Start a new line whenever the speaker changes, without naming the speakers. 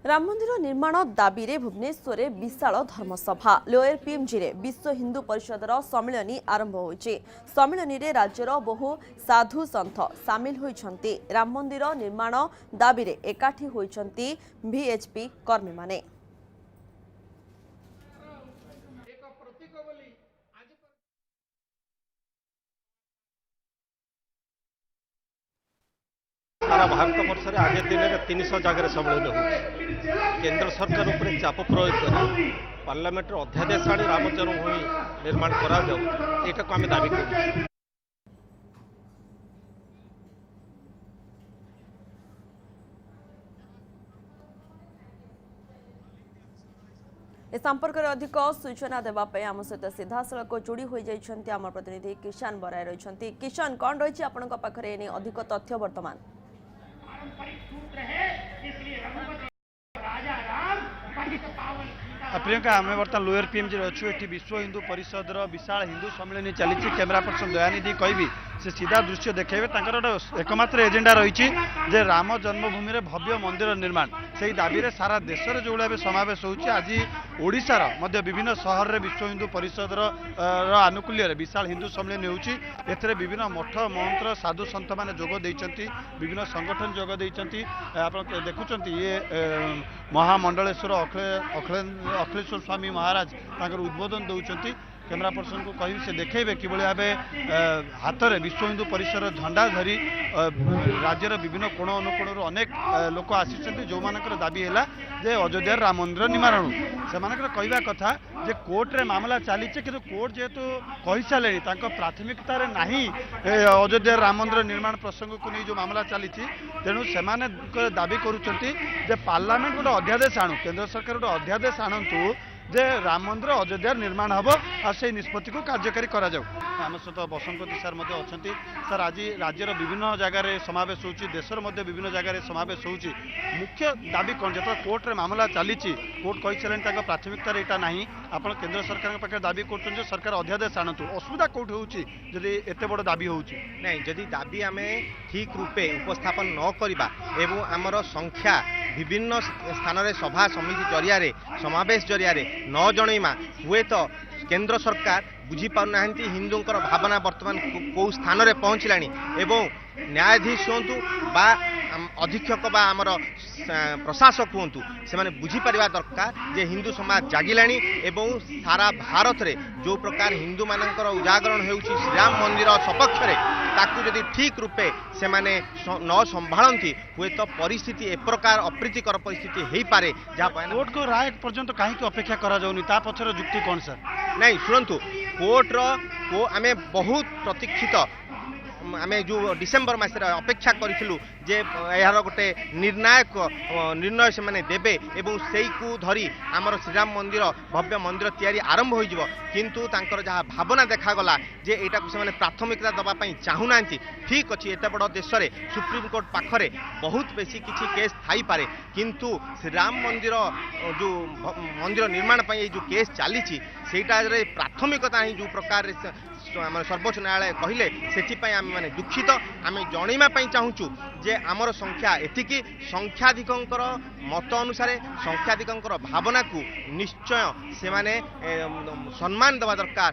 राम मंदिर निर्माण दाबी रे भुवनेश्वर विशाल धर्मसभा लोयर पीएमजी रे विश्व हिंदू परिषदर सम्मिलनी आरंभ होइछि। सम्मिलनी रे राज्यर बहु साधु संत सामिल होइछन्ति। राम मंदिर निर्माण दाबी रे एकाठी होइछन्ति वीएचपी कर्मी माने।
सारा भारत वर्ष में आज दिन में 300 जगह सम्मिलन हो केंद्र सरकार उपर चाप प्रयोग कर पार्लियामेंट अध्यादेश आनी राम जन्मभूमि निर्माण करा जाऊ एटा को आम दाबी कर
ए संपर्क में अधिक सूचना देवाई आम सहित सीधा सड़क जोड़ी हो जाइछन्ति आम प्रतिनिधि किशन बराय रही। किशन कौन रही आपंक पाखे अधिक तथ्य वर्तमान
प्रियंका आम बर्तमान लोयर पीएमजी अच्छु ये विश्व हिंदू परिषद विशाल हिंदू सम्मिलन चली कैमेरा पर्सन दयानिधि कहबी से सीधा दृश्य देखेबे एकमात्र एजेंडा रही जे राम जन्मभूमि रे भव्य मंदिर निर्माण से दाबी रे सारा देश में जो भाव समावेश होउछि। आज ओडिशार मध्य विभिन्न सहर में विश्व हिंदू परिषद आनुकूल्य विशाल हिंदू सम्मिलन होउछि। एथरे विभिन्न मठ मंत्र साधु संत माने जोग देइछन्ति, विभिन्न संगठन जोग देइछन्ति। आपण देखुछन्ति ये महामंडलेश्वर अखिलेश्वर स्वामी महाराज उद्बोधन दौरान कैमेरा पर्सन को कह से देखेबे कि भाव हाथ में विश्व हिंदू परिषद झंडा धरी राज्यर विभिन्न कोण अनुकोण अनेक लोक आसी जो मानकर दाबी है जे अयोध्या राम मंदिर निर्माण से कहवा कथा जे कोर्ट रे मामला चली कि कोर्ट जेहेतु कही सारे प्राथमिकता नहीं अयोध्या राम मंदिर निर्माण प्रसंग को नहीं जो मामला चली तेणु से दाबी करुँचे पार्लियामेंट गोटे अध्यादेश आणु केंद्र सरकार गोटे अध्यादेश आणतु जे राम मंदिर अयोध्या निर्माण हम और से निष्पत्ति को कार्यकारी करा जाऊ। आम सहित बसंती सार अच्छा सर आज राज्यर विभिन्न जगार समावेश हो देशर मध्य विभिन्न जगार समावेश हो मुख्य दाबी कौन जो कोर्ट रे मामला चली कोर्ट कही सारे प्राथमिकता यहाँ ना आप केंद्र सरकार पाखे दाबी कर सरकार अध्यादेश आणतु असुविधा कौट होती एत बड़ दाबी हो
नहीं जदि दाबी आम ठीक रूपे उपस्थापन न करवा एवं आमर संख्या विभिन्न स्थान में सभा समिति जरिया समावेश जरिया न जनइमा हुए तो केंद्र सरकार बुझी पारना हिंदूंकर भावना वर्तमान कौ स्थान में पहुँचला एवं न्यायाधीश हूँ बा अधीक्षक बा आमर प्रशासक हूँ से बुझीपर दरकार जे हिंदू समाज जागिला एवं सारा भारत रे जो प्रकार हिंदू मानकर उजागरण हो श्रीराम मंदिर सपक्ष ताकू जदि ठीक रूपे से न संभाळंती हुए तो परिस्थिति ए प्रकार अप्रीतिकर परिस्थिति हो पारे जहाँ
कोर्ट को राय पर्यंत कहीं अपेक्षा करा जाउनी ता पछर जुक्ति कौन सर
नहीं शुणु कोर्ट को आम बहुत प्रतीक्षित आम जो डिसेम्बर मसरे अपेक्षा करूँ जे यार गोटे निर्णायक निर्णय से माने देबे एवं से धरी आमर श्रीराम मंदिर भव्य मंदिर तैयारी आरंभ हो किंतु तांकर जहाँ भावना देखागला जे एटा को से प्राथमिकता दवाई चाहूना ठीक अच्छी एत बड़ देश में सुप्रीम कोर्ट पाखरे बहुत बेसी किसी केस थाई पारे किंतु श्रीराम मंदिर जो मंदिर निर्माण जो केस चली प्राथमिकता ही जो प्रकार सर्वोच्च न्यायालय कहले से आम मैंने दुखित आम जनइमा चाहूँ जे आमर संख्या एतिकी संख्याधिकंकर मत अनुसार संख्याधिकंकर भावना को निश्चय से सम्मान देवा दरकार।